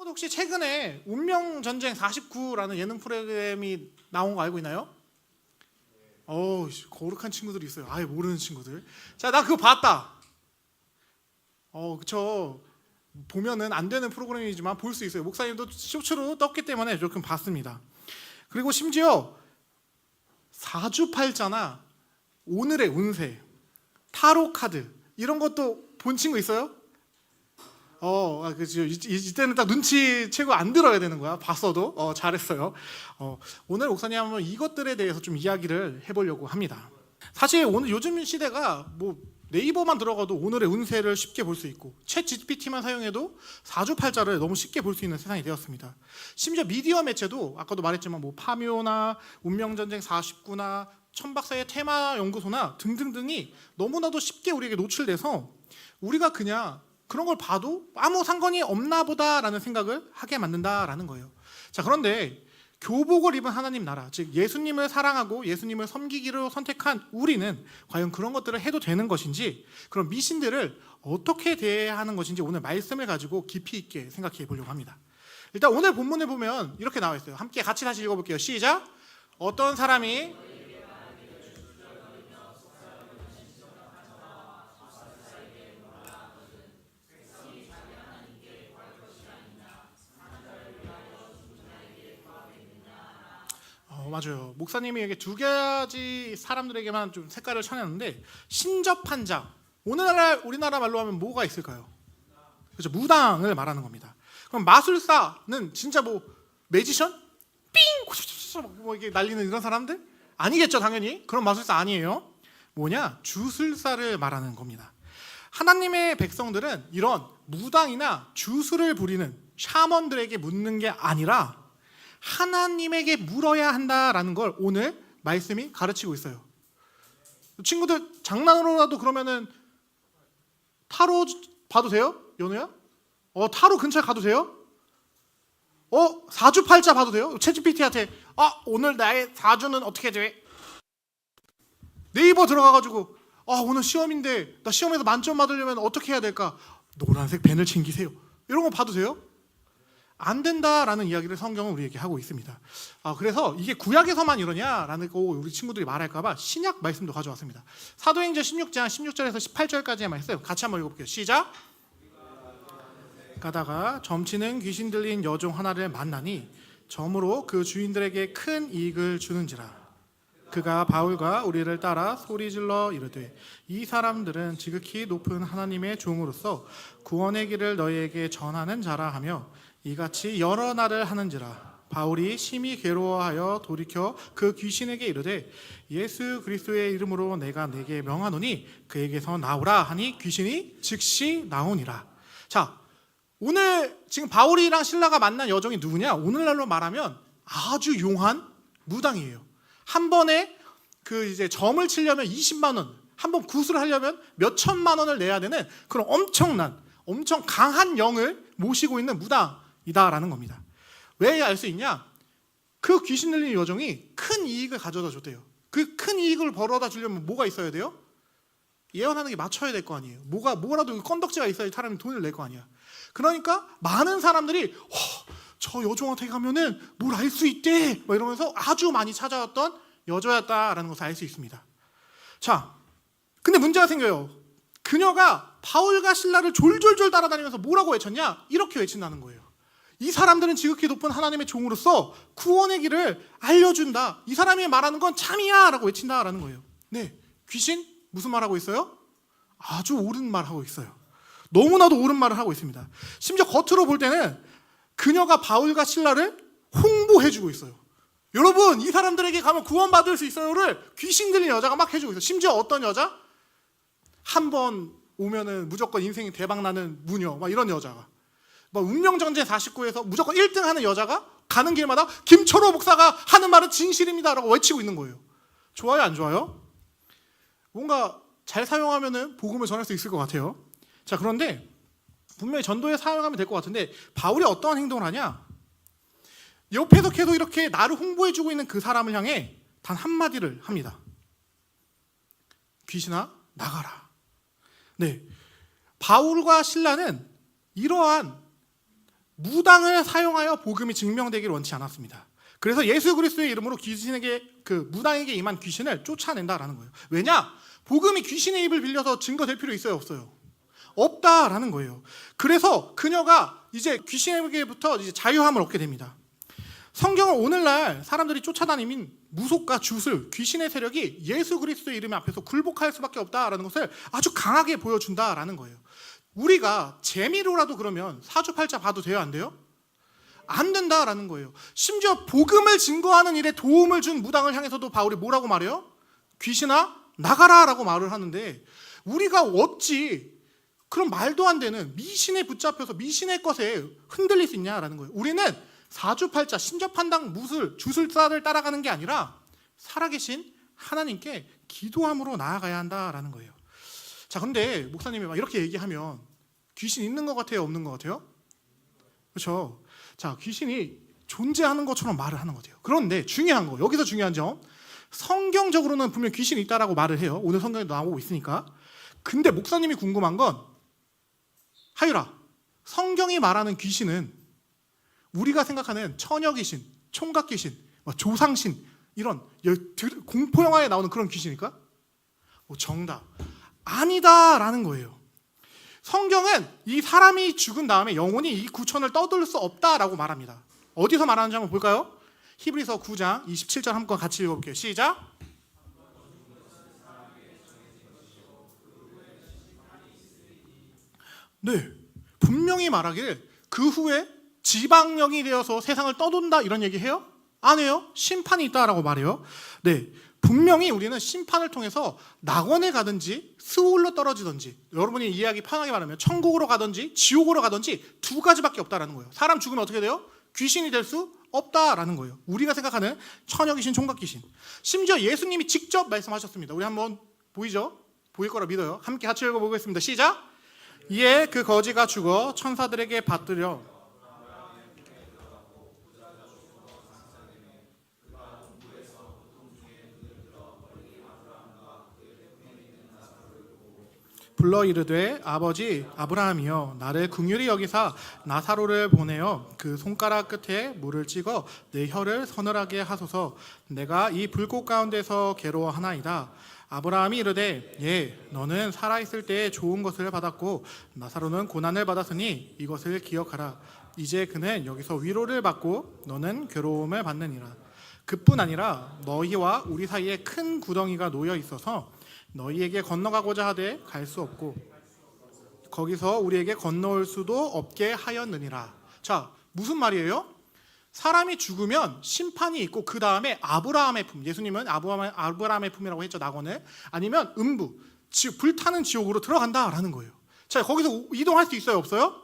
혹시 최근에 운명전쟁 49라는 예능 프로그램이 나온 거 알고 있나요? 거룩한 친구들이 있어요. 아예 모르는 친구들. 자, 나 그거 봤다. 그쵸. 보면은 안 되는 프로그램이지만 볼 수 있어요. 목사님도 쇼츠로 떴기 때문에 조금 봤습니다. 그리고 심지어 사주팔자나 오늘의 운세, 타로 카드 이런 것도 본 친구 있어요? 그죠. 이때는 딱 눈치채고 안 들어야 되는 거야. 봤어도. 잘했어요. 오늘 목사님 한번 이것들에 대해서 좀 이야기를 해보려고 합니다. 사실 오늘 요즘 시대가 뭐 네이버만 들어가도 오늘의 운세를 쉽게 볼 수 있고 챗 GPT만 사용해도 사주팔자를 너무 쉽게 볼 수 있는 세상이 되었습니다. 심지어 미디어 매체도 아까도 말했지만 뭐 파묘나 운명전쟁 49나 천박사의 테마연구소나 등등등이 너무나도 쉽게 우리에게 노출돼서 우리가 그냥 그런 걸 봐도 아무 상관이 없나 보다라는 생각을 하게 만든다라는 거예요. 자, 그런데 교복을 입은 하나님 나라, 즉 예수님을 사랑하고 예수님을 섬기기로 선택한 우리는 과연 그런 것들을 해도 되는 것인지, 그런 미신들을 어떻게 대해야 하는 것인지 오늘 말씀을 가지고 깊이 있게 생각해 보려고 합니다. 일단 오늘 본문을 보면 이렇게 나와 있어요. 함께 같이 다시 읽어볼게요. 시작. 어떤 사람이 맞아요. 목사님이 이게 두 가지 사람들에게만 좀 색깔을 쳐냈는데, 신접한 자, 우리나라 말로 하면 뭐가 있을까요? 그렇죠. 무당을 말하는 겁니다. 그럼 마술사는 진짜 뭐 매지션? 삥! 뭐 이게 날리는 이런 사람들? 아니겠죠, 당연히. 그런 마술사 아니에요. 뭐냐? 주술사를 말하는 겁니다. 하나님의 백성들은 이런 무당이나 주술을 부리는 샤먼들에게 묻는 게 아니라 하나님에게 물어야 한다라는 걸 오늘 말씀이 가르치고 있어요. 친구들 장난으로라도 그러면은 타로 봐도 돼요? 연우야? 타로 근처에 가도 돼요? 사주팔자 봐도 돼요? 챗GPT한테 오늘 나의 사주는 어떻게 돼? 네이버 들어가가지고 오늘 시험인데 나 시험에서 만점 받으려면 어떻게 해야 될까? 노란색 펜을 챙기세요. 이런 거 봐도 돼요? 안 된다라는 이야기를 성경은 우리에게 하고 있습니다. 그래서 이게 구약에서만 이러냐라는 거 우리 친구들이 말할까봐 신약 말씀도 가져왔습니다. 사도행전 16장 16절에서 18절까지의 말씀 같이 한번 읽어볼게요. 시작. 가다가 점치는 귀신 들린 여종 하나를 만나니 점으로 그 주인들에게 큰 이익을 주는지라. 그가 바울과 우리를 따라 소리질러 이르되 이 사람들은 지극히 높은 하나님의 종으로서 구원의 길을 너희에게 전하는 자라 하며 이같이 여러 날을 하는지라. 바울이 심히 괴로워하여 돌이켜 그 귀신에게 이르되 예수 그리스도의 이름으로 내가 네게 명하노니 그에게서 나오라 하니 귀신이 즉시 나오니라. 자, 오늘 지금 바울이랑 실라가 만난 여종이 누구냐? 오늘날로 말하면 아주 용한 무당이에요. 한 번에 이제 점을 치려면 20만 원, 한 번 굿을 하려면 몇 천만 원을 내야 되는 그런 엄청 강한 영을 모시고 있는 무당이다라는 겁니다. 왜 알 수 있냐? 그 귀신 들린 여종이 큰 이익을 가져다 줬대요. 그 큰 이익을 벌어다 주려면 뭐가 있어야 돼요? 예언하는 게 맞춰야 될 거 아니에요. 뭐라도 건덕지가 있어야 사람이 돈을 낼 거 아니야. 그러니까 많은 사람들이 저 여종한테 가면은 뭘 알 수 있대 막 이러면서 아주 많이 찾아왔던 여자였다라는 것을 알 수 있습니다. 자, 근데 문제가 생겨요. 그녀가 바울과 실라를 졸졸졸 따라다니면서 뭐라고 외쳤냐? 이렇게 외친다는 거예요. 이 사람들은 지극히 높은 하나님의 종으로서 구원의 길을 알려준다. 이 사람이 말하는 건 참이야 라고 외친다라는 거예요. 네, 귀신 무슨 말하고 있어요? 아주 옳은 말하고 있어요. 너무나도 옳은 말을 하고 있습니다. 심지어 겉으로 볼 때는 그녀가 바울과 실라를 홍보해주고 있어요. 여러분, 이 사람들에게 가면 구원받을 수 있어요를 귀신 들린 여자가 막 해주고 있어요. 심지어 어떤 여자? 한 번 오면은 무조건 인생이 대박나는 무녀 막 이런 여자가, 막 운명전쟁 49에서 무조건 1등 하는 여자가 가는 길마다 김철호 목사가 하는 말은 진실입니다 라고 외치고 있는 거예요. 좋아요, 안 좋아요? 뭔가 잘 사용하면은 복음을 전할 수 있을 것 같아요. 자, 그런데 분명히 전도에 사용하면 될 것 같은데 바울이 어떠한 행동을 하냐? 옆에서 계속 이렇게 나를 홍보해주고 있는 그 사람을 향해 단 한마디를 합니다. 귀신아, 나가라. 네, 바울과 실라는 이러한 무당을 사용하여 복음이 증명되기를 원치 않았습니다. 그래서 예수 그리스도의 이름으로 귀신에게 무당에게 임한 귀신을 쫓아낸다라는 거예요. 왜냐? 복음이 귀신의 입을 빌려서 증거될 필요 있어요, 없어요? 없다라는 거예요. 그래서 그녀가 이제 귀신에게부터 이제 자유함을 얻게 됩니다. 성경은 오늘날 사람들이 쫓아다니는 무속과 주술, 귀신의 세력이 예수 그리스도의 이름 앞에서 굴복할 수밖에 없다라는 것을 아주 강하게 보여준다라는 거예요. 우리가 재미로라도 그러면 사주팔자 봐도 돼요, 안 돼요? 안 된다라는 거예요. 심지어 복음을 증거하는 일에 도움을 준 무당을 향해서도 바울이 뭐라고 말해요? 귀신아 나가라라고 말을 하는데, 우리가 어찌 그런 말도 안 되는 미신에 붙잡혀서 미신의 것에 흔들릴 수 있냐라는 거예요. 우리는 사주팔자, 신접한당, 무술, 주술사를 따라가는 게 아니라 살아계신 하나님께 기도함으로 나아가야 한다라는 거예요. 자, 근데 목사님이 막 이렇게 얘기하면 귀신 있는 것 같아요, 없는 것 같아요? 그렇죠. 자, 귀신이 존재하는 것처럼 말을 하는 것 같아요. 그런데 중요한 거, 여기서 중요한 점, 성경적으로는 분명 귀신이 있다라고 말을 해요. 오늘 성경에도 나오고 있으니까. 근데 목사님이 궁금한 건, 하유라, 성경이 말하는 귀신은 우리가 생각하는 처녀귀신, 총각귀신, 조상신, 이런 공포 영화에 나오는 그런 귀신일까? 정답, 아니다라는 거예요. 성경은 이 사람이 죽은 다음에 영혼이 이 구천을 떠돌 수 없다라고 말합니다. 어디서 말하는지 한번 볼까요? 히브리서 9장 27절 한번 같이 읽어볼게요. 시작. 네, 분명히 말하기를 그 후에 지방령이 되어서 세상을 떠돈다 이런 얘기해요? 안 해요. 심판이 있다라고 말해요. 네, 분명히 우리는 심판을 통해서 낙원에 가든지 스울로 떨어지든지, 여러분이 이해하기 편하게 말하면 천국으로 가든지 지옥으로 가든지 두 가지밖에 없다라는 거예요. 사람 죽으면 어떻게 돼요? 귀신이 될 수 없다라는 거예요. 우리가 생각하는 처녀귀신, 총각귀신. 심지어 예수님이 직접 말씀하셨습니다. 우리 한번 보이죠? 보일 거라 믿어요. 함께 같이 읽어보겠습니다. 시작. 이에 그 거지가 죽어 천사들에게 받들여 불러 이르되 아버지 아브라함이여 나를 긍휼히 여기사 나사로를 보내어 그 손가락 끝에 물을 찍어 내 혀를 서늘하게 하소서. 내가 이 불꽃 가운데서 괴로워하나이다. 아브라함이 이르되 예 너는 살아있을 때에 좋은 것을 받았고 나사로는 고난을 받았으니 이것을 기억하라. 이제 그는 여기서 위로를 받고 너는 괴로움을 받느니라. 그뿐 아니라 너희와 우리 사이에 큰 구덩이가 놓여 있어서 너희에게 건너가고자 하되 갈 수 없고 거기서 우리에게 건너올 수도 없게 하였느니라. 자, 무슨 말이에요? 사람이 죽으면 심판이 있고 그 다음에 아브라함의 품, 예수님은 아브라함의 품이라고 했죠, 낙원을. 아니면 음부, 불타는 지옥으로 들어간다라는 거예요. 자, 거기서 이동할 수 있어요, 없어요?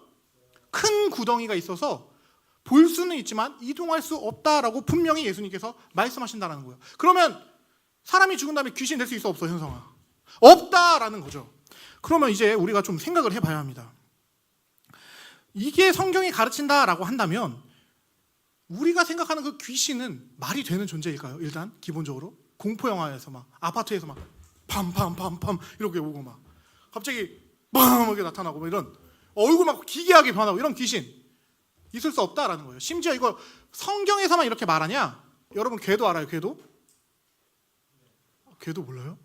큰 구덩이가 있어서 볼 수는 있지만 이동할 수 없다라고 분명히 예수님께서 말씀하신다는 거예요. 그러면 사람이 죽은 다음에 귀신 될 수 있어, 없어, 현성아? 없다라는 거죠. 그러면 이제 우리가 좀 생각을 해봐야 합니다. 이게 성경이 가르친다라고 한다면 우리가 생각하는 그 귀신은 말이 되는 존재일까요? 일단 기본적으로 공포 영화에서 막 아파트에서 막 팜팜팜팜 이렇게 오고 막 갑자기 빰 이렇게 나타나고 막 이런 얼굴 막 기괴하게 변하고 이런 귀신 있을 수 없다라는 거예요. 심지어 이거 성경에서만 이렇게 말하냐? 여러분 궤도 알아요? 궤도? 궤도 몰라요?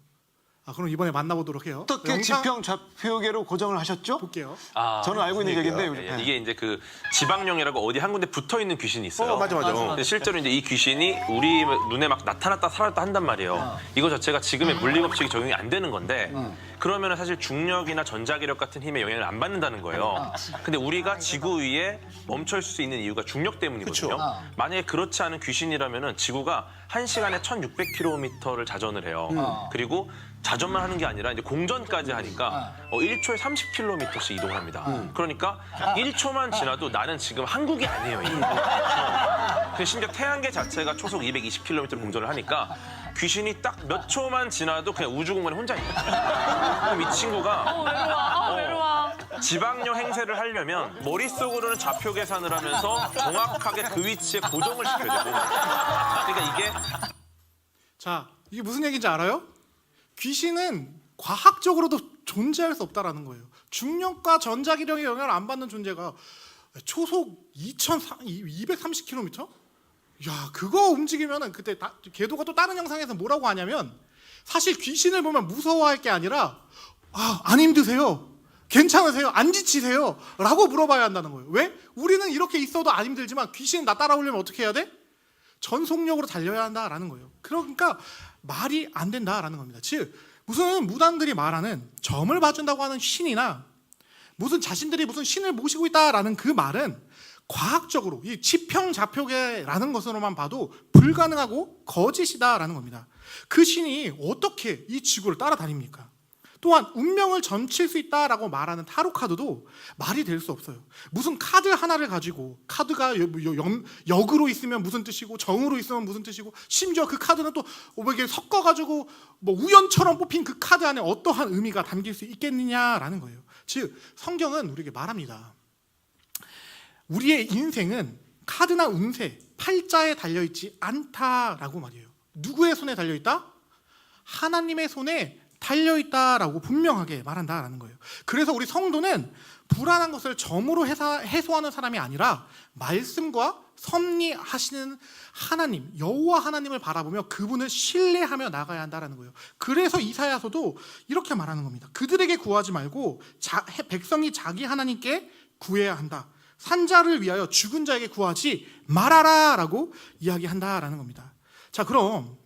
그럼 이번에 만나보도록 해요. 어떻게 지평 좌표계로 고정을 하셨죠? 볼게요. 저는 알고 있는 얘기인데 이게 이제 그 지방령이라고 어디 한 군데 붙어 있는 귀신이 있어요. 맞아. 근데 실제로 이제 이 귀신이 우리 눈에 막 나타났다 사라졌다 한단 말이에요. 이거 자체가 지금의 물리 법칙이 적용이 안 되는 건데 그러면은 사실 중력이나 전자기력 같은 힘에 영향을 안 받는다는 거예요. 근데 우리가 지구 위에 멈춰 있을 수 있는 이유가 중력 때문이거든요. 만약에 그렇지 않은 귀신이라면은 지구가 1시간에 1,600km를 자전을 해요. 그리고 자전만 하는 게 아니라 이제 공전까지 하니까 1초에 30km씩 이동을 합니다. 그러니까 1초만 지나도 나는 지금 한국이 아니에요. 근데 심지어 태양계 자체가 초속 220km 공전을 하니까 귀신이 딱 몇 초만 지나도 그냥 우주공간에 혼자 있는 거예요. 그럼 이 친구가 외로워. 지방령 행세를 하려면 머릿속으로는 좌표 계산을 하면서 정확하게 그 위치에 고정을 시켜야 되고 그러니까 이게 자, 이게 무슨 얘기인지 알아요? 귀신은 과학적으로도 존재할 수 없다라는 거예요. 중력과 전자기력의 영향을 안 받는 존재가 초속 230km? 야, 그거 움직이면은 그때 개도가 또 다른 영상에서 뭐라고 하냐면 사실 귀신을 보면 무서워할 게 아니라 안 힘드세요? 괜찮으세요? 안 지치세요? 라고 물어봐야 한다는 거예요. 왜? 우리는 이렇게 있어도 안 힘들지만 귀신 나 따라오려면 어떻게 해야 돼? 전속력으로 달려야 한다라는 거예요. 그러니까 말이 안 된다라는 겁니다. 즉 무슨 무당들이 말하는 점을 봐준다고 하는 신이나 무슨 자신들이 무슨 신을 모시고 있다라는 그 말은 과학적으로 이 지평자표계라는 것으로만 봐도 불가능하고 거짓이다라는 겁니다. 그 신이 어떻게 이 지구를 따라다닙니까? 또한 운명을 점칠 수 있다라고 말하는 타로 카드도 말이 될 수 없어요. 무슨 카드 하나를 가지고 카드가 역으로 있으면 무슨 뜻이고 정으로 있으면 무슨 뜻이고 심지어 그 카드는 또 이렇게 섞어가지고 뭐 우연처럼 뽑힌 그 카드 안에 어떠한 의미가 담길 수 있겠느냐라는 거예요. 즉 성경은 우리에게 말합니다. 우리의 인생은 카드나 운세, 팔자에 달려있지 않다라고 말이에요. 누구의 손에 달려있다? 하나님의 손에 달려있다라고 분명하게 말한다라는 거예요. 그래서 우리 성도는 불안한 것을 점으로 해소하는 사람이 아니라 말씀과 섭리하시는 하나님, 여호와 하나님을 바라보며 그분을 신뢰하며 나가야 한다라는 거예요. 그래서 이사야서도 이렇게 말하는 겁니다. 그들에게 구하지 말고 백성이 자기 하나님께 구해야 한다. 산자를 위하여 죽은 자에게 구하지 말아라라고 이야기한다라는 겁니다. 자, 그럼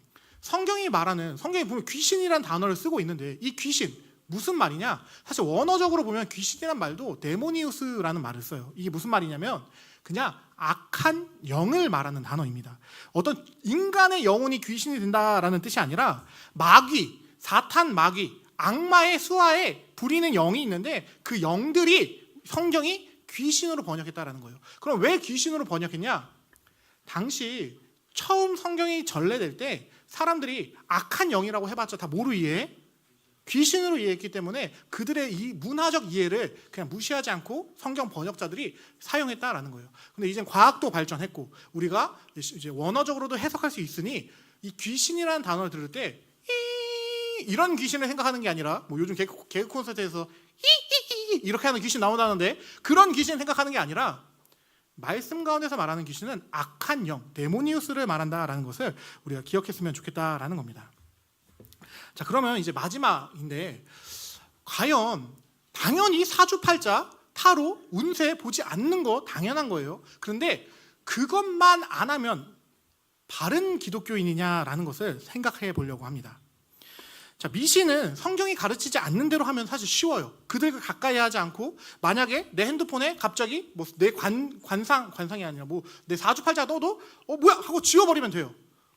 성경이 보면 귀신이라는 단어를 쓰고 있는데 이 귀신 무슨 말이냐? 사실 원어적으로 보면 귀신이란 말도 데모니우스라는 말을 써요. 이게 무슨 말이냐면 그냥 악한 영을 말하는 단어입니다. 어떤 인간의 영혼이 귀신이 된다라는 뜻이 아니라 마귀, 사탄 마귀, 악마의 수하에 부리는 영이 있는데 그 영들이 성경이 귀신으로 번역했다라는 거예요. 그럼 왜 귀신으로 번역했냐? 당시 처음 성경이 전래될 때 사람들이 악한 영이라고 해봤자 다 뭐로 이해해? 귀신으로 이해했기 때문에 그들의 이 문화적 이해를 그냥 무시하지 않고 성경 번역자들이 사용했다라는 거예요. 근데 이제 과학도 발전했고 우리가 이제 원어적으로도 해석할 수 있으니 이 귀신이라는 단어를 들을 때 이런 귀신을 생각하는 게 아니라 뭐 요즘 개그 콘서트에서 이렇게 하는 귀신 나온다는데 그런 귀신 생각하는 게 아니라 말씀 가운데서 말하는 귀신은 악한 영, 데모니우스를 말한다라는 것을 우리가 기억했으면 좋겠다라는 겁니다. 자, 그러면 이제 마지막인데 과연 당연히 사주팔자, 타로, 운세 보지 않는 거 당연한 거예요. 그런데 그것만 안 하면 바른 기독교인이냐라는 것을 생각해 보려고 합니다. 자, 미신은 성경이 가르치지 않는 대로 하면 사실 쉬워요. 그들과 가까이 하지 않고 만약에 내 핸드폰에 갑자기 뭐 내 관상이 아니라 뭐 내 사주팔자 떠도 뭐야 하고 지워버리면 돼요.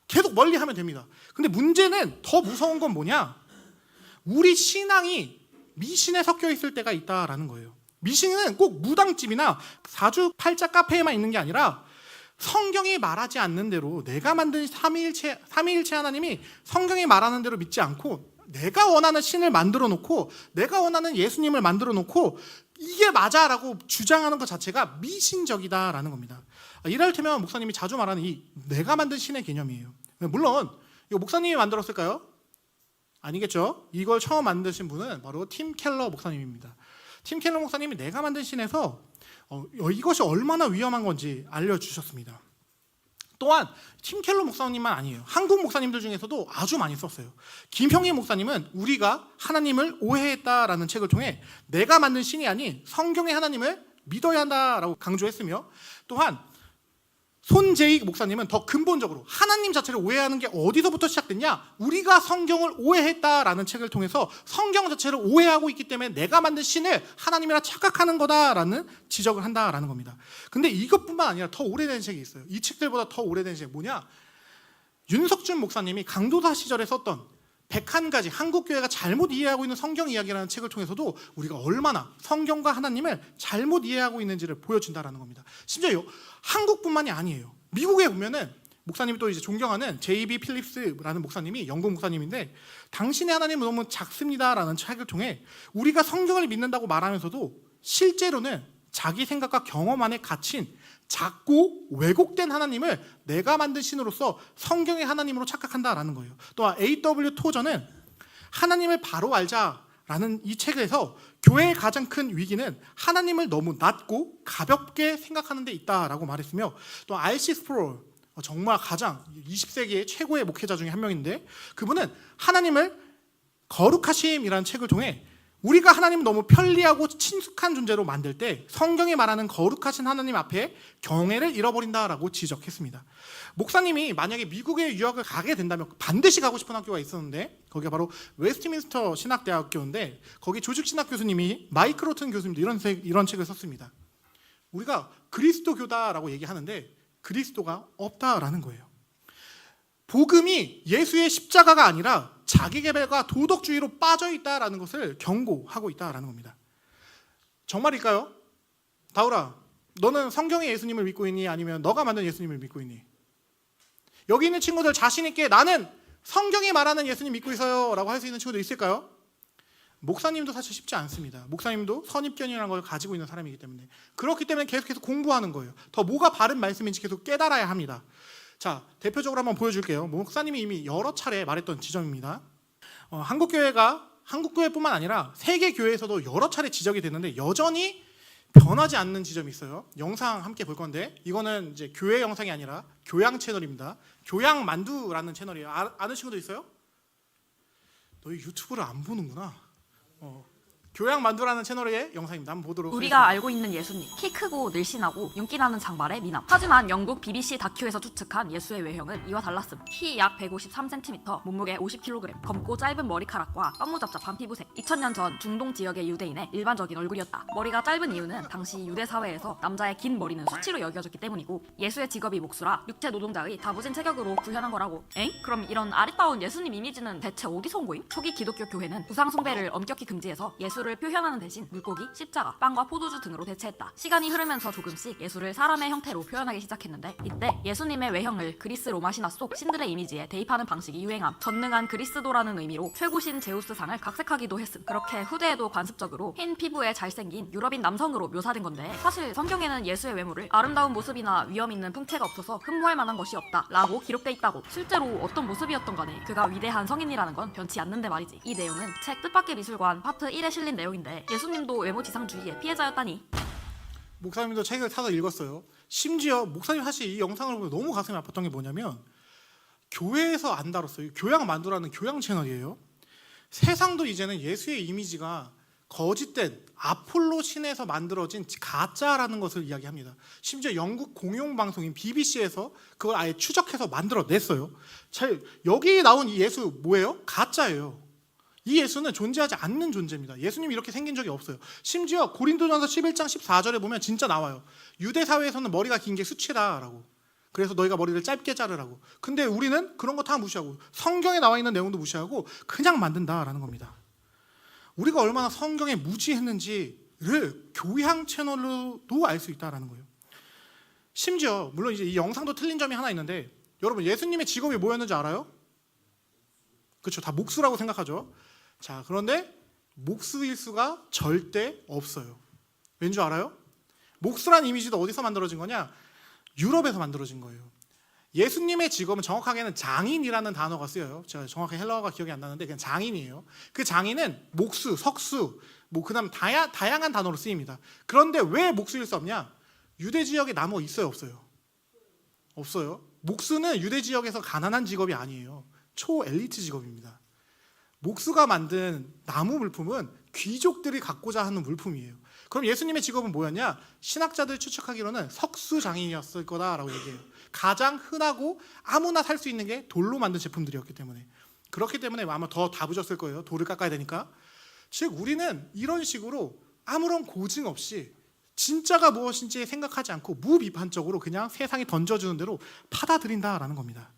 계속 멀리 하면 됩니다. 근데 문제는 더 무서운 건 뭐냐? 우리 신앙이 미신에 섞여 있을 때가 있다라는 거예요. 미신은 꼭 무당집이나 사주팔자 카페에만 있는 게 아니라 성경이 말하지 않는 대로 내가 만든 삼위일체 하나님이 성경이 말하는 대로 믿지 않고 내가 원하는 신을 만들어 놓고 내가 원하는 예수님을 만들어 놓고 이게 맞아라고 주장하는 것 자체가 미신적이다라는 겁니다. 이를테면 목사님이 자주 말하는 이 내가 만든 신의 개념이에요. 물론 이거 목사님이 만들었을까요? 아니겠죠. 이걸 처음 만드신 분은 바로 팀 켈러 목사님입니다. 팀 켈러 목사님이 내가 만든 신에서 이것이 얼마나 위험한 건지 알려주셨습니다. 또한 팀 켈러 목사님만 아니에요. 한국 목사님들 중에서도 아주 많이 썼어요. 김형희 목사님은 우리가 하나님을 오해했다라는 책을 통해 내가 만든 신이 아닌 성경의 하나님을 믿어야 한다라고 강조했으며 또한 손재익 목사님은 더 근본적으로 하나님 자체를 오해하는 게 어디서부터 시작됐냐? 우리가 성경을 오해했다라는 책을 통해서 성경 자체를 오해하고 있기 때문에 내가 만든 신을 하나님이라 착각하는 거다라는 지적을 한다라는 겁니다. 근데 이것뿐만 아니라 더 오래된 책이 있어요. 이 책들보다 더 오래된 책 뭐냐? 윤석준 목사님이 강도사 시절에 썼던 101가지 한국교회가 잘못 이해하고 있는 성경 이야기라는 책을 통해서도 우리가 얼마나 성경과 하나님을 잘못 이해하고 있는지를 보여준다라는 겁니다. 심지어 한국뿐만이 아니에요. 미국에 보면은 목사님이 또 이제 존경하는 J.B. 필립스라는 목사님이 영국 목사님인데 당신의 하나님은 너무 작습니다라는 책을 통해 우리가 성경을 믿는다고 말하면서도 실제로는 자기 생각과 경험 안에 갇힌 작고 왜곡된 하나님을 내가 만든 신으로서 성경의 하나님으로 착각한다라는 거예요. 또한 A.W. 토저는 하나님을 바로 알자라는 이 책에서 교회의 가장 큰 위기는 하나님을 너무 낮고 가볍게 생각하는 데 있다라고 말했으며, 또 R.C. 스프롤, 정말 가장 20세기의 최고의 목회자 중에 한 명인데, 그분은 하나님을 거룩하심이라는 책을 통해 우리가 하나님을 너무 편리하고 친숙한 존재로 만들 때 성경이 말하는 거룩하신 하나님 앞에 경외를 잃어버린다라고 지적했습니다. 목사님이 만약에 미국에 유학을 가게 된다면 반드시 가고 싶은 학교가 있었는데, 거기가 바로 웨스트민스터 신학대학교인데, 거기 조직신학 교수님이 마이크 로튼 교수님도 이런 책을 썼습니다. 우리가 그리스도교다라고 얘기하는데 그리스도가 없다라는 거예요. 복음이 예수의 십자가가 아니라 자기개발과 도덕주의로 빠져있다라는 것을 경고하고 있다라는 겁니다. 정말일까요? 다울아, 너는 성경의 예수님을 믿고 있니? 아니면 너가 만든 예수님을 믿고 있니? 여기 있는 친구들 자신 있게 나는 성경이 말하는 예수님 믿고 있어요 라고 할 수 있는 친구들 있을까요? 목사님도 사실 쉽지 않습니다. 목사님도 선입견이라는 걸 가지고 있는 사람이기 때문에, 그렇기 때문에 계속해서 공부하는 거예요. 더 뭐가 바른 말씀인지 계속 깨달아야 합니다. 자, 대표적으로 한번 보여줄게요. 목사님이 이미 여러 차례 말했던 지점입니다. 한국교회뿐만 아니라 세계 교회에서도 여러 차례 지적이 됐는데 여전히 변하지 않는 지점이 있어요. 영상 함께 볼 건데, 이거는 이제 교회 영상이 아니라 교양 채널입니다. 교양만두라는 채널이에요. 아는 친구들 있어요? 너희 유튜브를 안 보는구나. 교양만두라는 채널의 영상입니다. 한번 보도록 우리가 하겠습니다. 알고 있는 예수님, 키 크고 늘씬하고 윤기나는 장발의 미남. 하지만 영국 BBC 다큐에서 추측한 예수의 외형은 이와 달랐음. 키 약 153cm, 몸무게 50kg, 검고 짧은 머리카락과 빠무잡잡한 피부색. 2000년 전 중동 지역의 유대인의 일반적인 얼굴이었다. 머리가 짧은 이유는 당시 유대 사회에서 남자의 긴 머리는 수치로 여겨졌기 때문이고, 예수의 직업이 목수라 육체 노동자의 다부진 체격으로 구현한 거라고. 엥? 그럼 이런 아리따운 예수님 이미지는 대체 어디서 온 거임? 초기 기독교 교회는 우상 숭배를 엄격히 금지해서 예수를 표현하는 대신 물고기, 십자가, 빵과 포도주 등으로 대체했다. 시간이 흐르면서 조금씩 예수를 사람의 형태로 표현하기 시작했는데, 이때 예수님의 외형을 그리스 로마 신화 속 신들의 이미지에 대입하는 방식이 유행함. 전능한 그리스도라는 의미로 최고신 제우스상을 각색하기도 했음. 그렇게 후대에도 관습적으로 흰 피부에 잘생긴 유럽인 남성으로 묘사된 건데, 사실 성경에는 예수의 외모를 아름다운 모습이나 위험 있는 풍채가 없어서 흠모할 만한 것이 없다 라고 기록돼 있다고. 실제로 어떤 모습이었던 간에 그가 위대한 성인이라는 건 변치 않는데 말이지. 이 내용은 책 뜻밖의 미술관 파트 1에 실린 내용인데, 예수님도 외모 지상주의의 피해자였다니. 목사님도 책을 사서 읽었어요. 심지어 목사님 사실 이 영상을 보면 너무 가슴이 아팠던 게 뭐냐면, 교회에서 안 다뤘어요. 교양만두라는 교양 채널이에요. 세상도 이제는 예수의 이미지가 거짓된 아폴로 신에서 만들어진 가짜라는 것을 이야기합니다. 심지어 영국 공용방송인 BBC에서 그걸 아예 추적해서 만들어냈어요. 여기 나온 이 예수 뭐예요? 가짜예요. 이 예수는 존재하지 않는 존재입니다. 예수님이 이렇게 생긴 적이 없어요. 심지어 고린도전서 11장 14절에 보면 진짜 나와요. 유대 사회에서는 머리가 긴 게 수치다라고. 그래서 너희가 머리를 짧게 자르라고. 근데 우리는 그런 거 다 무시하고 성경에 나와 있는 내용도 무시하고 그냥 만든다라는 겁니다. 우리가 얼마나 성경에 무지했는지를 교양 채널로도 알 수 있다라는 거예요. 심지어 물론 이제 이 영상도 틀린 점이 하나 있는데, 여러분 예수님의 직업이 뭐였는지 알아요? 그렇죠. 다 목수라고 생각하죠. 자, 그런데 목수일 수가 절대 없어요. 왠지 알아요? 목수란 이미지도 어디서 만들어진 거냐? 유럽에서 만들어진 거예요. 예수님의 직업은 정확하게는 장인이라는 단어가 쓰여요. 제가 정확히 헬라어가 기억이 안 나는데 그냥 장인이에요. 그 장인은 목수, 석수, 그다음 다양한 단어로 쓰입니다. 그런데 왜 목수일 수 없냐? 유대 지역에 나무 있어요, 없어요? 없어요. 목수는 유대 지역에서 가난한 직업이 아니에요. 초엘리트 직업입니다. 목수가 만든 나무 물품은 귀족들이 갖고자 하는 물품이에요. 그럼 예수님의 직업은 뭐였냐? 신학자들이 추측하기로는 석수장인이었을 거다라고 얘기해요. 가장 흔하고 아무나 살 수 있는 게 돌로 만든 제품들이었기 때문에. 그렇기 때문에 아마 더 다부졌을 거예요. 돌을 깎아야 되니까. 즉 우리는 이런 식으로 아무런 고증 없이 진짜가 무엇인지 생각하지 않고 무비판적으로 그냥 세상이 던져주는 대로 받아들인다라는 겁니다.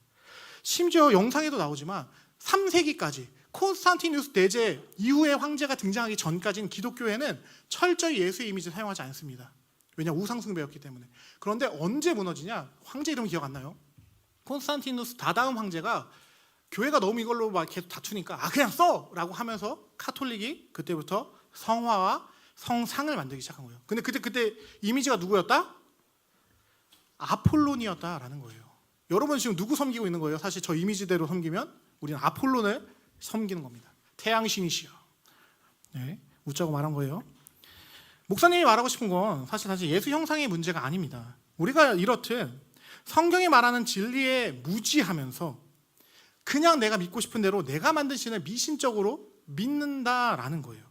심지어 영상에도 나오지만 3세기까지 콘스탄티누스 대제 이후의 황제가 등장하기 전까지는 기독교회는 철저히 예수의 이미지를 사용하지 않습니다. 왜냐? 우상숭배였기 때문에. 그런데 언제 무너지냐? 황제 이름 기억 안 나요? 콘스탄티누스 다다음 황제가 교회가 너무 이걸로 막 계속 다투니까 그냥 써! 라고 하면서 카톨릭이 그때부터 성화와 성상을 만들기 시작한 거예요. 근데 그때 이미지가 누구였다? 아폴론이었다라는 거예요. 여러분 지금 누구 섬기고 있는 거예요? 사실 저 이미지대로 섬기면 우리는 아폴론을 섬기는 겁니다. 태양신이시여. 네. 웃자고 말한 거예요. 목사님이 말하고 싶은 건 사실 예수 형상의 문제가 아닙니다. 우리가 이렇듯 성경이 말하는 진리에 무지하면서 그냥 내가 믿고 싶은 대로 내가 만든 신을 미신적으로 믿는다라는 거예요.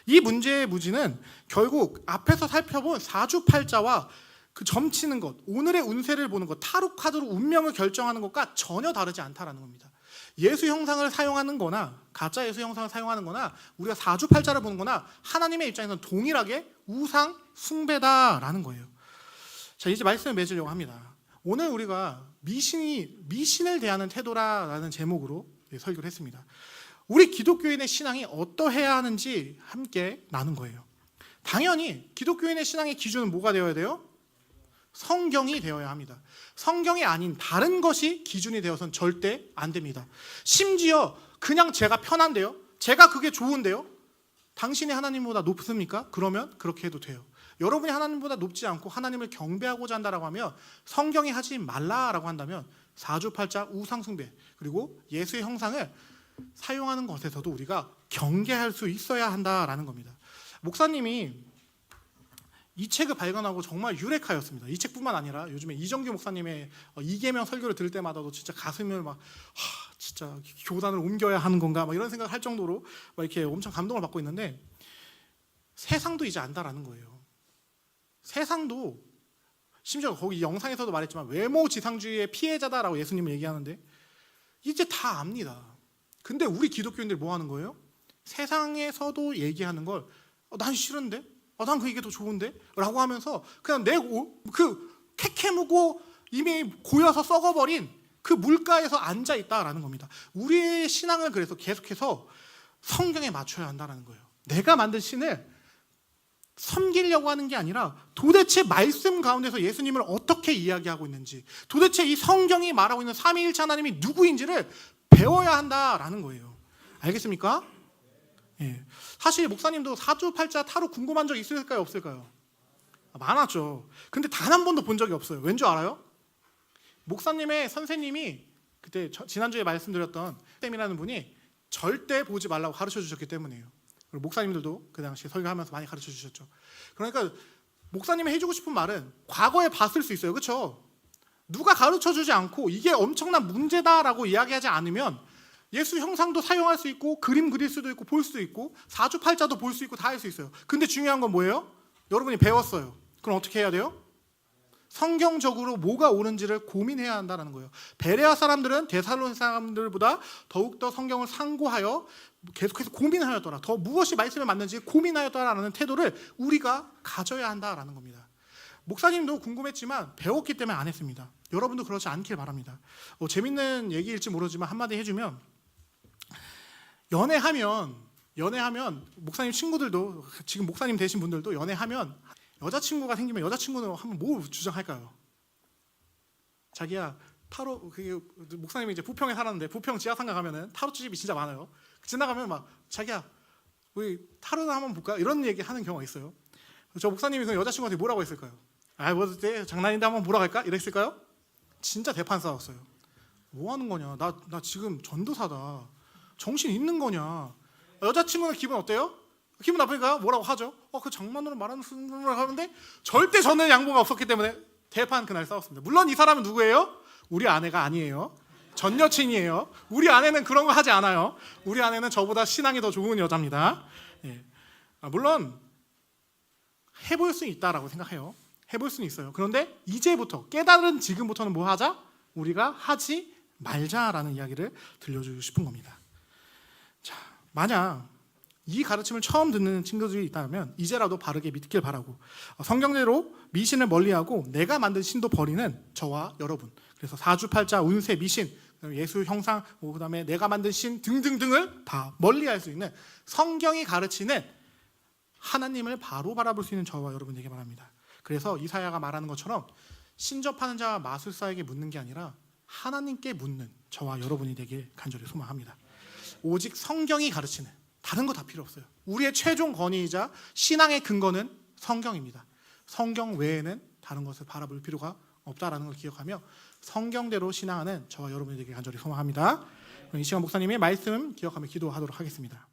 이 문제의 무지는 결국 앞에서 살펴본 사주팔자와 그 점치는 것, 오늘의 운세를 보는 것, 타로 카드로 운명을 결정하는 것과 전혀 다르지 않다라는 겁니다. 예수 형상을 사용하는 거나 가짜 예수 형상을 사용하는 거나 우리가 사주팔자를 보는 거나 하나님의 입장에서는 동일하게 우상 숭배다라는 거예요. 자, 이제 말씀을 맺으려고 합니다. 오늘 우리가 미신을 대하는 태도라는 제목으로 설교를 했습니다. 우리 기독교인의 신앙이 어떠해야 하는지 함께 나눈 거예요. 당연히 기독교인의 신앙의 기준은 뭐가 되어야 돼요? 성경이 되어야 합니다. 성경이 아닌 다른 것이 기준이 되어서는 절대 안 됩니다. 심지어 그냥 제가 편한데요? 제가 그게 좋은데요? 당신이 하나님보다 높습니까? 그러면 그렇게 해도 돼요. 여러분이 하나님보다 높지 않고 하나님을 경배하고자 한다라고 하면 성경이 하지 말라라고 한다면 사주팔자, 우상숭배 그리고 예수의 형상을 사용하는 것에서도 우리가 경계할 수 있어야 한다라는 겁니다. 목사님이 이 책을 발견하고 정말 유레카였습니다. 이 책뿐만 아니라 요즘에 이정규 목사님의 이계명 설교를 들을 때마다도 진짜 가슴을 막 진짜 교단을 옮겨야 하는 건가 막 이런 생각을 할 정도로 막 이렇게 엄청 감동을 받고 있는데 세상도 이제 안다라는 거예요. 세상도 심지어 거기 영상에서도 말했지만 외모 지상주의의 피해자다라고 예수님은 얘기하는데 이제 다 압니다. 근데 우리 기독교인들이 뭐 하는 거예요? 세상에서도 얘기하는 걸 난 싫은데? 난 그게 더 좋은데? 라고 하면서 그냥 그 캐캐무고 이미 고여서 썩어버린 그 물가에서 앉아있다라는 겁니다. 우리의 신앙을 그래서 계속해서 성경에 맞춰야 한다는 거예요. 내가 만든 신을 섬기려고 하는 게 아니라 도대체 말씀 가운데서 예수님을 어떻게 이야기하고 있는지, 도대체 이 성경이 말하고 있는 삼위일체 하나님이 누구인지를 배워야 한다라는 거예요. 알겠습니까? 예. 사실 목사님도 사주팔자 타로 궁금한 적 있을까요? 없을까요? 많았죠. 근데 단 한 번도 본 적이 없어요. 왠 줄 알아요? 목사님의 선생님이 그때 지난주에 말씀드렸던 쌤이라는 분이 절대 보지 말라고 가르쳐 주셨기 때문이에요. 그리고 목사님들도 그 당시에 설교하면서 많이 가르쳐 주셨죠. 그러니까 목사님이 해주고 싶은 말은 과거에 봤을 수 있어요. 그렇죠? 누가 가르쳐 주지 않고 이게 엄청난 문제다라고 이야기하지 않으면 예수 형상도 사용할 수 있고 그림 그릴 수도 있고 볼 수도 있고 사주팔자도 볼 수 있고 다 할 수 있어요. 근데 중요한 건 뭐예요? 여러분이 배웠어요. 그럼 어떻게 해야 돼요? 성경적으로 뭐가 옳은지를 고민해야 한다는 거예요. 베레아 사람들은 데살로니가 사람들보다 더욱더 성경을 상고하여 계속해서 고민하였더라. 더 무엇이 말씀에 맞는지 고민하였더라라는 태도를 우리가 가져야 한다라는 겁니다. 목사님도 궁금했지만 배웠기 때문에 안 했습니다. 여러분도 그렇지 않길 바랍니다. 재밌는 얘기일지 모르지만 한마디 해주면 연애하면 목사님 친구들도 지금 목사님 되신 분들도 연애하면 여자친구가 생기면 여자친구는 하면 뭐 주장할까요? 자기야 타로 목사님이 이제 부평에 살았는데 부평 지하상가 가면은 타로 집이 진짜 많아요. 지나가면 막 자기야 우리 타로나 한번 볼까? 이런 얘기 하는 경우가 있어요. 저 목사님이 그 여자친구한테 뭐라고 했을까요? 뭐 장난인데 한번 보러 갈까? 이랬을까요? 진짜 대판 싸웠어요. 뭐 하는 거냐? 나 지금 전도사다. 정신 있는 거냐? 여자친구는 기분 어때요? 기분 나쁘니까 뭐라고 하죠? 그 장난으로 말하는 순간을 하는데 절대 저는 양보가 없었기 때문에 대판 그날 싸웠습니다. 물론 이 사람은 누구예요? 우리 아내가 아니에요. 전 여친이에요. 우리 아내는 그런 거 하지 않아요. 우리 아내는 저보다 신앙이 더 좋은 여자입니다. 예. 물론 해볼 수 있다라고 생각해요. 해볼 수는 있어요. 그런데 이제부터 깨달은 지금부터는 뭐 하자? 우리가 하지 말자라는 이야기를 들려주고 싶은 겁니다. 자, 만약 이 가르침을 처음 듣는 친구들이 있다면 이제라도 바르게 믿길 바라고 성경대로 미신을 멀리하고 내가 만든 신도 버리는 저와 여러분, 그래서 사주팔자, 운세, 미신, 예수 형상, 그다음에 내가 만든 신 등등등을 다 멀리할 수 있는 성경이 가르치는 하나님을 바로 바라볼 수 있는 저와 여러분 되길 바랍니다. 그래서 이사야가 말하는 것처럼 신접하는 자와 마술사에게 묻는 게 아니라 하나님께 묻는 저와 여러분이 되길 간절히 소망합니다. 오직 성경이 가르치는, 다른 거 다 필요 없어요. 우리의 최종 권위이자 신앙의 근거는 성경입니다. 성경 외에는 다른 것을 바라볼 필요가 없다라는 걸 기억하며 성경대로 신앙하는 저와 여러분이 되길 간절히 소망합니다. 이 시간 목사님의 말씀 기억하며 기도하도록 하겠습니다.